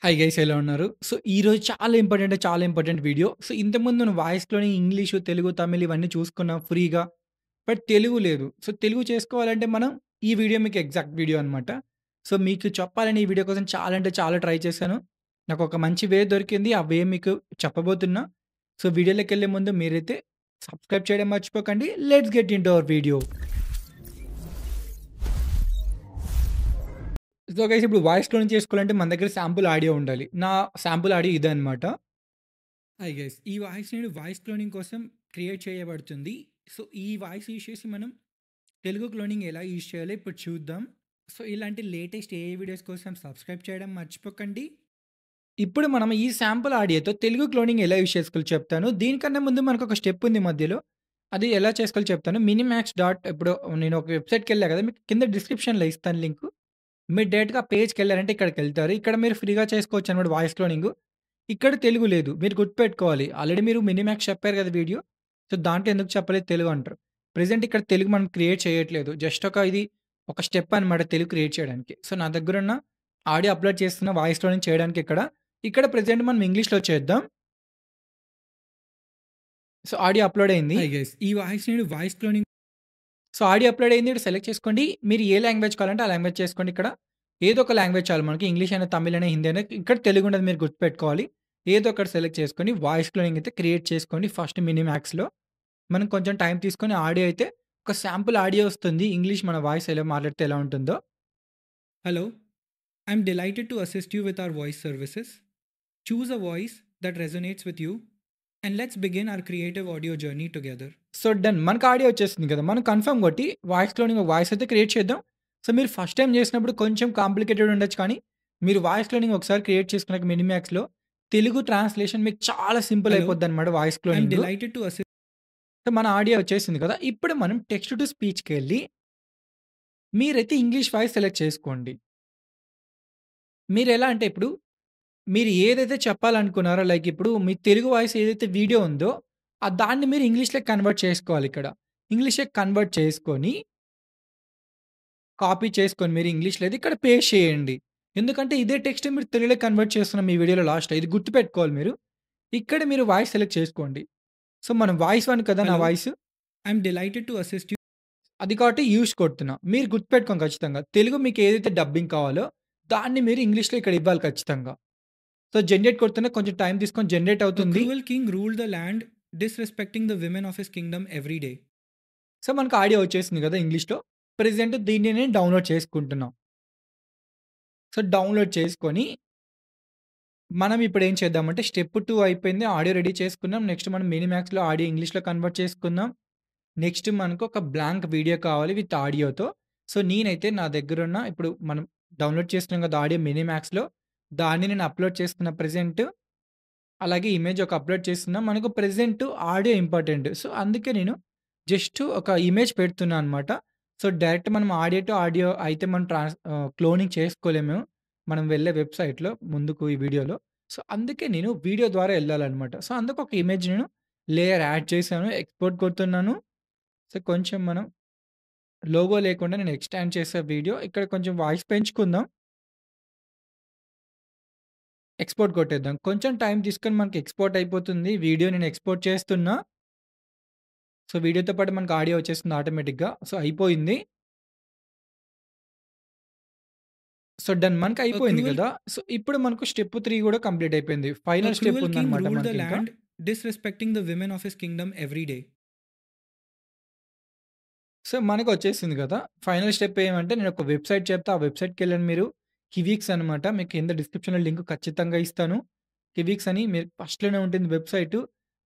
Hi guys ఎలా ఉన్నారు? So, ఈరోజు చాలా ఇంపార్టెంట్ వీడియో. సో, ఇంతకుముందు మనం వాయిస్‌లోని ఇంగ్లీషు, తెలుగు, తమిళ్ ఇవన్నీ చూసుకున్నాం ఫ్రీగా. బట్ తెలుగు లేదు. సో, తెలుగు చేసుకోవాలంటే మనం ఈ వీడియో మీకు ఎగ్జాక్ట్ వీడియో అనమాట. సో, మీకు చెప్పాలని ఈ వీడియో కోసం చాలా అంటే చాలా ట్రై చేశాను. నాకొక మంచి వే దొరికింది. ఆ వే మీకు చెప్పబోతున్నా. సో, వీడియోలోకెళ్ళే ముందు మీరైతే సబ్స్క్రైబ్ చేయడం మర్చిపోకండి. Let's get into hour video. So, guys ఇప్పుడు వాయిస్ క్లోనింగ్ చేసుకోవాలంటే మన దగ్గర శాంపుల్ ఆడియో ఉండాలి. నా శాంపుల్ ఆడియో ఇదే అనమాట. Hi guys. ఈ వాయిస్ నేను వాయిస్ క్లోనింగ్ కోసం క్రియేట్ చేయబడుతుంది. సో, ఈ వాయిస్ యూజ్ చేసి మనం తెలుగు క్లోనింగ్ ఎలా యూజ్ చేయాలో ఇప్పుడు చూద్దాం. సో, ఇలాంటి లేటెస్ట్ ఏఐ వీడియోస్ కోసం సబ్స్క్రైబ్ చేయడం మర్చిపోకండి. ఇప్పుడు మనం ఈ శాంపుల్ ఆడియోతో తెలుగు క్లోనింగ్ ఎలా యూజ్ చేసుకోవాలో చెప్తాను. దీనికన్నా ముందు మనకొక స్టెప్ ఉంది మధ్యలో. అది ఎలా చేసుకోవాలో చెప్తాను. మినిమాక్స్ డాట్ ఇప్పుడు నేను ఒక వెబ్‌సైట్‌కెళ్ళా కదా! మీకు కింద డిస్క్రిప్షన్‌లో ఇస్తాను లింకు. మీరు డైరెక్ట్‌గా ఆ పేజ్‌కెళ్లారంటే ఇక్కడికెళ్తారు. ఇక్కడ మీరు ఫ్రీగా చేసుకోవచ్చనమాట వాయిస్ క్లోనింగు. ఇక్కడ తెలుగు లేదు. మీరు గుర్తుపెట్టుకోవాలి. ఆల్రెడీ మీరు మినిమాక్స్ చెప్పారు కదా వీడియో. సో, దాంట్లో ఎందుకు చెప్పలేదు తెలుగు అంటారు. ప్రెజెంట్ ఇక్కడ తెలుగు మనం క్రియేట్ చేయట్లేదు. జస్ట్ ఒక స్టెప్ అనమాట తెలుగు క్రియేట్ చేయడానికి. సో, నా దగ్గరున్న ఆడియో అప్‌లోడ్ చేస్తున్న వాయిస్ క్లోనింగ్ చేయడానికి ఇక్కడ. ఇక్కడ ప్రెజెంట్ మనం ఇంగ్లీష్‌లో చేద్దాం. సో, ఆడియో అప్‌లోడ్ అయింది. Hi guys. ఈ వాయిస్ నేను voice cloning so, audio upload అయింది. ఇక్కడ సెలెక్ట్ చేసుకోండి. మీరు ఏ లాంగ్వేజ్ కావాలంటే ఆ లాంగ్వేజ్ చేసుకోండి ఇక్కడ. ఏదో ఒక లాంగ్వేజ్ చాలు మనకి. ఇంగ్లీష్ అయినా, తమిళ్ అయినా, హిందీ అయినా ఇక్కడ తెలుగుండదు మీరు గుర్తుపెట్టుకోవాలి. ఏదో ఒకటి సెలెక్ట్ చేసుకొని వాయిస్ క్లోనింగ్ అయితే క్రియేట్ చేసుకోండి. ఫస్ట్ మినిమాక్స్‌లో. మనం కొంచెం టైం తీసుకొని ఆడియో అయితే ఒక శాంపుల్ ఆడియో వస్తుంది. ఇంగ్లీష్ మన వాయిస్ ఎలా మాట్లాడితే ఎలా ఉంటుందో. Hello. I'm delighted to assist you with our voice services. Choose a voice that resonates with you and let's begin our creative audio journey together. So, done. మనకు audio వచ్చేసింది కదా! మనం కన్ఫర్మ్ కొట్టి వాయిస్ క్లోనింగ్ వాయిస్ అయితే create చేద్దాం. So, మీరు first time చేసినప్పుడు కొంచెం కాంప్లికేటెడ్ ఉండొచ్చు కానీ, మీరు వాయిస్ క్లోనింగ్ ఒకసారి క్రియేట్ చేసుకున్నాక మినిమాక్స్‌లో తెలుగు ట్రాన్స్‌లేషన్ మీకు చాలా సింపుల్ అయిపోద్దనమాట voice I'm cloning. Delighted to assist so, మన ఆడియో వచ్చేసింది కదా! ఇప్పుడు మనం టెక్స్ట్ టు స్పీచ్‌కెళ్ళి మీరైతే ఇంగ్లీష్ వాయిస్ సెలెక్ట్ చేసుకోండి. మీరెలా అంటే ఇప్పుడు మీరు ఏదైతే చెప్పాలనుకున్నారో లైక్ ఇప్పుడు మీ తెలుగు వాయిస్ ఏదైతే వీడియో ఉందో, దాన్ని మీరు ఇంగ్లీష్‌లోకి కన్వర్ట్ చేసుకోవాలిక్కడ. ఇంగ్లీష్‌లోకి కన్వర్ట్ చేసుకొని, కాపీ చేసుకొని మీరు ఇంగ్లీష్‌లోది ఇక్కడ పేస్ట్ చేయండి. ఎందుకంటే ఇదే టెక్స్ట్ మీరు తెలుగులోకి కన్వర్ట్ చేస్తున్నాం ఈ వీడియోలో లాస్ట్‌లో. ఇది గుర్తుపెట్టుకోవాలి మీరు. ఇక్కడ మీరు వాయిస్ సెలెక్ట్ చేసుకోండి. సో, మనం వాయిస్ 1 కదా నా voice. I'm delighted to assist you. అది కాబట్టి యూజ్ కొడుతున్నా. మీరు గుర్తుపెట్టుకోండి ఖచ్చితంగా. తెలుగు మీకు ఏదైతే డబ్బింగ్ కావాలో, దాన్ని మీరు ఇంగ్లీష్‌లో ఇక్కడ ఇవ్వాలి ఖచ్చితంగా. సో, జనరేట్ కొడుతున్నా కొంచెం టైం తీసుకొని జనరేట్ A అవుతుంది. cruel king ruled the land, disrespecting the women of his kingdom every day. So, మనకు ఆడియో వచ్చేసింది కదా ఇంగ్లీష్‌లో. ప్రెజెంట్ దీన్ని నేను డౌన్‌లోడ్ చేసుకుంటున్నా. సో, డౌన్‌లోడ్ చేసుకొని, మనం ఇప్పుడేం చేద్దామంటే స్టెప్ 2 అయిపోయింది. ఆడియో రెడీ చేసుకున్నాం. నెక్స్ట్ మనం మినిమాక్స్‌లో ఆడియో ఇంగ్లీష్‌లో కన్వర్ట్ చేసుకుందాం. నెక్స్ట్ మనకు ఒక బ్లాంక్ వీడియో కావాలి విత్ ఆడియోతో. సో, నేనైతే నా దగ్గరున్న ఇప్పుడు మనం డౌన్‌లోడ్ చేసుకున్నాం కదా ఆడియో మినిమాక్స్‌లో. దాన్ని నేను అప్‌లోడ్ చేస్తున్నా ప్రెజెంట్. అలాగే ఇమేజ్ ఒక అప్‌లోడ్ చేస్తున్నా. మనకు ప్రెజెంట్ ఆడియో ఇంపార్టెంట్. సో, అందుకే నేను జస్ట్ ఒక ఇమేజ్ పెడుతున్నా అనమాట. సో, డైరెక్ట్ మనం ఆడియో టు ఆడియో అయితే మనం క్లోనింగ్ చేసుకోలేము. మనం వెళ్ళే వెబ్‌సైట్‌లో ముందుకు ఈ వీడియోలో. సో, అందుకే నేను వీడియో ద్వారా ఎళ్ళాలనమాట. సో, అందుకు ఒక ఇమేజ్ నేను లేయర్ యాడ్ చేశాను. ఎక్స్‌పోర్ట్ కొడుతున్నాను. సో, కొంచెం మనం లోగో లేకుండా నేను ఎక్స్‌టాండ్ చేసే వీడియో. ఇక్కడ కొంచెం వాయిస్ పెంచుకుందాం. ఎక్స్‌పోర్ట్ కొట్టేద్దాం. కొంచెం టైం తీసుకొని మనకి ఎక్స్‌పోర్ట్ అయిపోతుంది. వీడియో నేను ఎక్స్‌పోర్ట్ చేస్తున్నా. సో, వీడియోతో పాటు మనకు ఆడియో వచ్చేస్తుంది ఆటోమేటిక్‌గా. సో, అయిపోయింది. So, done. మనకు అయిపోయింది cruel కదా! సో, ఇప్పుడు మనకు స్టెప్ 3 కూడా కంప్లీట్ అయిపోయింది. A final step cruel king ఉందన్నమాట ruled the మనకింకా. land, disrespecting the women of his kingdom every day. So, మనకొచ్చేసింది కదా! ఫైనల్ స్టెప్ ఏమంటే నేను ఒక వెబ్‌సైట్ చెప్తా. ఆ వెబ్‌సైట్‌కెళ్ళండి మీరు. కివీక్స్ అనమాట. మీకు కింద డిస్క్రిప్షన్‌లో లింక్ ఖచ్చితంగా ఇస్తాను. కివీక్స్ అని మీరు ఫస్ట్‌లోనే ఉంటుంది వెబ్‌సైటు.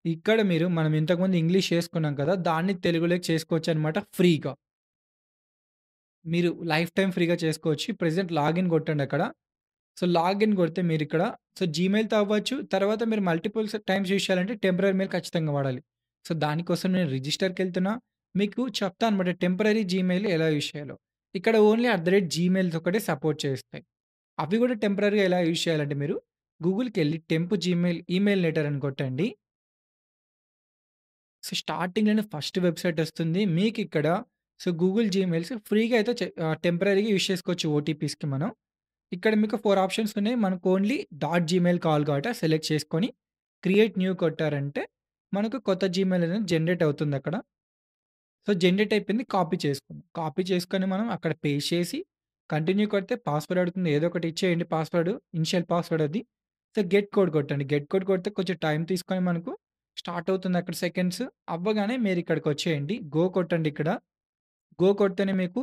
ఇక్కడ మీరు మనం ఇంతకుముందు ఇంగ్లీష్ చేసుకున్నాం కదా! దాన్ని తెలుగులోకి చేసుకోవచ్చనమాట ఫ్రీగా. మీరు లైఫ్ టైమ్ ఫ్రీగా చేసుకోవచ్చు. ప్రెజెంట్ లాగిన్ కొట్టండక్కడ. సో, లాగిన్ కొడితే మీరిక్కడ జీమెయిల్‌తో అవ్వచ్చు. తర్వాత మీరు మల్టిపుల్స్ టైమ్స్ యూజ్ చేయాలంటే టెంపరరీ మెయిల్ ఖచ్చితంగా వాడాలి. సో, దానికోసం నేను రిజిస్టర్‌కెళ్తున్నా. మీకు చెప్తా అనమాట టెంపరరీ జీమెయిల్ ఎలా యూజ్ చేయాలో. ఇక్కడ ఓన్లీ @జీమెయిల్స్ ఒకటే సపోర్ట్ చేస్తాయి. అవి కూడా టెంపరరీగా ఎలా యూజ్ చేయాలంటే మీరు గూగుల్‌కెళ్ళి టెంప్ జీమెయిల్ ఈమెయిల్ లెటర్ అని కొట్టండి. సో, స్టార్టింగ్‌లోనే ఫస్ట్ వెబ్‌సైట్ వస్తుంది. మీకిక్కడ గూగుల్ జీమెయిల్స్ ఫ్రీగా అయితే టెంపరరీగా యూజ్ చేసుకోవచ్చు ఓటీపీస్‌కి మనం. ఇక్కడ మీకు 4 ఆప్షన్స్ ఉన్నాయి. మనకు ఓన్లీ డాట్ జీమెయిల్ కావాలి కాబట్టి సెలెక్ట్ చేసుకొని క్రియేట్ న్యూ కొట్టారంటే మనకు కొత్త జీమెయిల్ అనేది జనరేట్ అవుతుందక్కడ. సో, జనరేట్ అయిపోయింది. కాపీ చేసుకుందాం. కాపీ చేసుకొని మనం అక్కడ పేస్ట్ చేసి కంటిన్యూ కొడితే పాస్వర్డ్ అడుగుతుంది. ఏదో ఒకటి ఇచ్చేయండి పాస్వర్డ్. ఇనిషియల్ పాస్వర్డ్ అది. సో, గెట్ కోడ్ కొట్టండి. గెట్ కోడ్ కొడితే కొంచెం టైం తీసుకొని మనకు స్టార్ట్ అవుతుంది అక్కడ సెకండ్స్. అవ్వగానే మీరిక్కడికొచ్చేయండి. గో కొట్టండి ఇక్కడ. గో కొడితేనే మీకు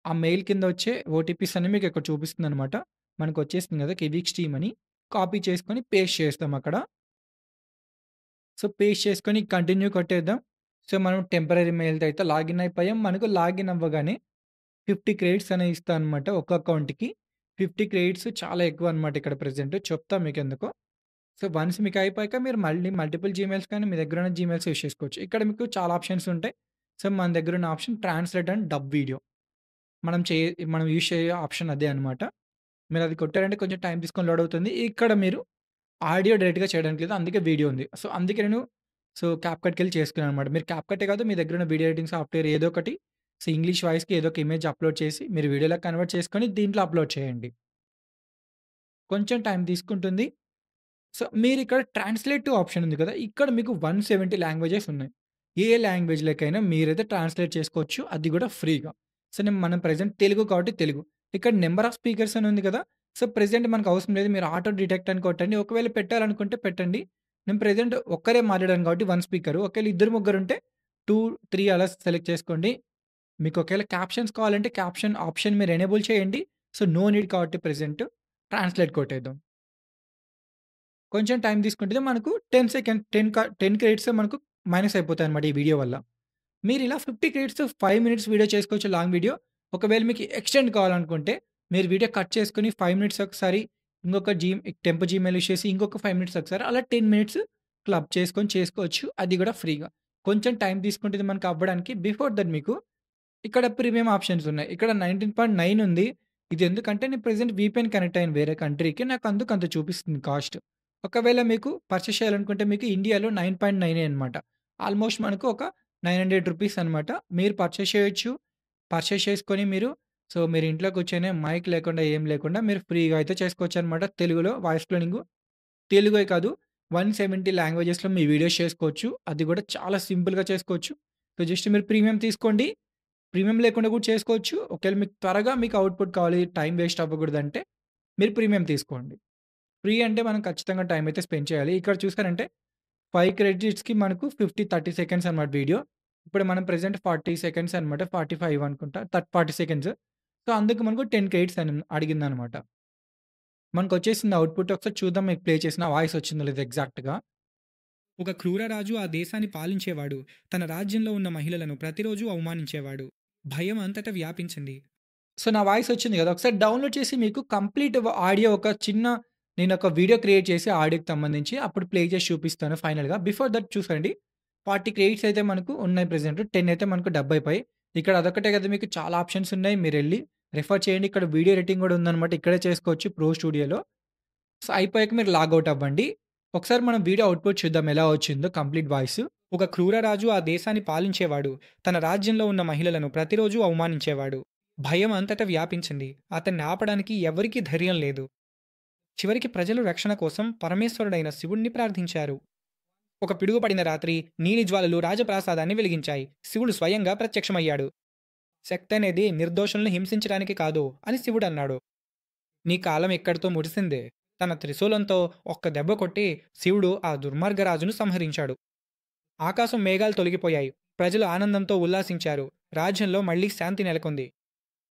ఆ మెయిల్ కింద వచ్చే ఓటీపీస్ అన్నీ మీకు ఇక్కడ చూపిస్తుందనమాట. మనకొచ్చేస్తుంది కదా! కెవిక్స్ టీమ్ అని. కాపీ చేసుకొని పేస్ట్ చేస్తాం అక్కడ. సో, పేస్ట్ చేసుకొని కంటిన్యూ కొట్టేద్దాం. సో, మనం టెంపరరీ మెయిల్‌తో అయితే లాగిన్ అయిపోయాం. మనకు లాగిన్ అవ్వగానే 50 క్రెడిట్స్ అనేవి ఇస్తానన్నమాట ఒక్క అకౌంట్‌కి. 50 క్రెడిట్స్ చాలా ఎక్కువన్నమాట ఇక్కడ ప్రెజెంట్. చెప్తా మీకెందుకో. సో, వన్స్ మీకు అయిపోయాక మీరు మళ్ళీ మల్టిపుల్ జీమెయిల్స్ కానీ మీ దగ్గరున్న జీమెయిల్స్ యూజ్ చేసుకోవచ్చు. ఇక్కడ మీకు చాలా ఆప్షన్స్ ఉంటాయి. సో, మన దగ్గరున్న option translate and dub video. మనం చే మనం యూజ్ చేయే ఆప్షన్ అదే అన్నమాట. మీరది కొట్టారంటే కొంచెం టైం తీసుకొని లోడ్ అవుతుంది. ఇక్కడ మీరు ఆడియో డైరెక్ట్‌గా చేయడానికి లేదు. అందుకే వీడియో ఉంది. సో, అందుకే నేను క్యాప్‌కట్‌కెళ్ళి చేసుకున్నాననమాట. మీరు క్యాప్‌కట్టే కాదు మీ దగ్గరున్న వీడియో ఎడిటింగ్ సాఫ్ట్‌వేర్ ఏదో ఒకటి సో, ఇంగ్లీష్ వాయిస్‌కి ఏదో ఒక ఇమేజ్ అప్‌లోడ్ చేసి మీరు వీడియోలా కన్వర్ట్ చేసుకొని దీంట్లో అప్‌లోడ్ చేయండి. కొంచెం టైం తీసుకుంటుంది. సో, మీరిక్కడ ట్రాన్స్‌లేట్ టు ఆప్షన్ ఉంది కదా! ఇక్కడ మీకు 170 లాంగ్వేజెస్ ఉన్నాయి. ఏ లాంగ్వేజ్‌లోకైనా మీరైతే ట్రాన్స్‌లేట్ చేసుకోవచ్చు. అది కూడా ఫ్రీగా. సో, మనం ప్రెజెంట్ తెలుగు కాబట్టి తెలుగు. ఇక్కడ నంబర్ ఆఫ్ స్పీకర్స్ అని ఉంది కదా! సో, ప్రెజెంట్ మనకు అవసరం లేదు. మీరు ఆటో డిటెక్ట్ అని కొట్టండి. ఒకవేళ పెట్టాలనుకుంటే పెట్టండి. నేను ప్రెజెంట్ ఒక్కరే మాట్లాడాను కాబట్టి 1 స్పీకర్. ఒకవేళ ఇద్దరు ముగ్గురుంటే 2, 3 అలా సెలెక్ట్ చేసుకోండి. మీకు ఒకవేళ క్యాప్షన్స్ కావాలంటే క్యాప్షన్ ఆప్షన్ మీరు ఎనేబుల్ చేయండి. సో, నో నీడ్ కాబట్టి ప్రెజెంట్ ట్రాన్స్‌లేట్ కొట్టేద్దాం. కొంచెం టైం తీసుకుంటే మనకు 10 సెకండ్ 10 క్రెడిట్స్ మనకు మైనస్ అయిపోతాయన్నమాట ఈ వీడియో వల్ల. మీరిలా 50 క్రెడిట్స్ 5 మినిట్స్ వీడియో చేసుకోవచ్చు లాంగ్ వీడియో. ఒకవేళ మీకు ఎక్స్‌టెండ్ కావాలనుకుంటే మీరు వీడియో కట్ చేసుకొని 5 మినిట్స్ ఒకసారి ఇంకొక టెంప్ జీమెయిల్ యూజ్ చేసి ఇంకొక 5 మినిట్స్ ఒకసారి అలా 10 మినిట్స్ క్లబ్ చేసుకొని చేసుకోవచ్చు. అది కూడా ఫ్రీగా. కొంచెం టైం తీసుకుంటుంది మనకు అవ్వడానికి. బిఫోర్ దట్ మీకు ఇక్కడ ప్రీమియం ఆప్షన్స్ ఉన్నాయి. ఇక్కడ 19.9 ఉంది. ఇది ఎందుకంటే నేను ప్రెజెంట్ వీపీఎన్ కనెక్ట్ అయ్యాను వేరే కంట్రీకి. నాకు అందుకు అంత చూపిస్తుంది కాస్ట్. ఒకవేళ మీకు పర్చేస్ చేయాలనుకుంటే మీకు ఇండియాలో 9.9 అనమాట. ఆల్మోస్ట్ మనకు ఒక ₹900 అనమాట. మీరు పర్చేస్ చేయొచ్చు. పర్చేస్ చేసుకొని మీరు ఇంట్లో కూర్చొని మైక్ లేకుండా ఏం లేకుండా మీరు ఫ్రీగా అయితే చేసుకోవచ్చనమాట. తెలుగులో వాయిస్ క్లోనింగు. తెలుగే కాదు 170 లాంగ్వేజెస్‌లో మీ వీడియోస్ చేసుకోవచ్చు. అది కూడా చాలా సింపుల్‌గా చేసుకోవచ్చు. సో, జస్ట్ మీరు ప్రీమియం తీసుకోండి. ప్రీమియం లేకుండా కూడా చేసుకోవచ్చు. ఒకవేళ మీకు త్వరగా మీకు అవుట్‌పుట్ కావాలి, టైం వేస్ట్ అవ్వకూడదంటే మీరు ప్రీమియం తీసుకోండి. ఫ్రీ అంటే మనం ఖచ్చితంగా టైం అయితే స్పెండ్ చేయాలి. ఇక్కడ చూసారంటే 5 క్రెడిట్స్‌కి మనకు 50, 30 సెకండ్స్ అన్నమాట వీడియో. ఇప్పుడు మనం ప్రెజెంట్ 40 సెకండ్స్ అన్నమాట. 45 అనుకుంటా. 40 సెకండ్స్. సో, అందుకు మనకు 10 క్రెడిట్స్ అని అడిగిందన్నమాట. మనకొచ్చేసింది అవుట్‌పుట్ ఒకసారి చూద్దాం మీకు ప్లే చేసిన వాయిస్ వచ్చిందో లేదో ఎగ్జాక్ట్‌గా. ఒక క్రూర రాజు ఆ దేశాన్ని పాలించేవాడు. తన రాజ్యంలో ఉన్న మహిళలను ప్రతిరోజు అవమానించేవాడు. భయం అంతటా వ్యాపించింది. సో, నా వాయిస్ వచ్చింది కదా! ఒకసారి డౌన్‌లోడ్ చేసి మీకు కంప్లీట్ ఆడియో ఒక చిన్న నేనొక వీడియో క్రియేట్ చేసి ఆడియోకి సంబంధించి అప్పుడు ప్లే చేసి చూపిస్తాను ఫైనల్‌గా. Before that చూసండి. 40 క్రెడిట్స్ అయితే మనకు ఉన్నాయి ప్రెజెంట్. 10 అయితే మనకు డబ్బయిపోయాయి. ఇక్కడ అదొక్కటే కదా మీకు చాలా ఆప్షన్స్ ఉన్నాయి. మీరెళ్లి రిఫర్ చేయండి. ఇక్కడ వీడియో ఎడిటింగ్ కూడా ఉందన్నమాట. ఇక్కడే చేసుకోవచ్చు ప్రో స్టూడియోలో. సో, అయిపోయాక మీరు లాగౌట్ అవ్వండి. ఒకసారి మనం వీడియో అవుట్‌పుట్ చూద్దాం ఎలా వచ్చిందో కంప్లీట్ వాయిస్. ఒక క్రూర రాజు ఆ దేశాన్ని పాలించేవాడు. తన రాజ్యంలో ఉన్న మహిళలను ప్రతిరోజు అవమానించేవాడు. భయం అంతటా వ్యాపించింది. అతన్ని ఆపడానికి ఎవరికీ ధైర్యం లేదు. చివరికి ప్రజలు రక్షణ కోసం పరమేశ్వరుడైన శివుణ్ణి ప్రార్థించారు. ఒక పిడుగుపడిన రాత్రి నీలి జ్వాలలు రాజప్రాసాదాన్ని వెలిగించాయి. శివుడు స్వయంగా ప్రత్యక్షమయ్యాడు. శక్తి అనేది నిర్దోషులను హింసించడానికి కాదు అని శివుడన్నాడు. నీ కాలం ఇక్కడితో ముగిసిందే. తన త్రిశూలంతో ఒక్క దెబ్బ కొట్టి శివుడు ఆ దుర్మార్గరాజును సంహరించాడు. ఆకాశం మేఘాలు తొలగిపోయాయి. ప్రజలు ఆనందంతో ఉల్లాసించారు. రాజ్యంలో మళ్లీ శాంతి నెలకొంది.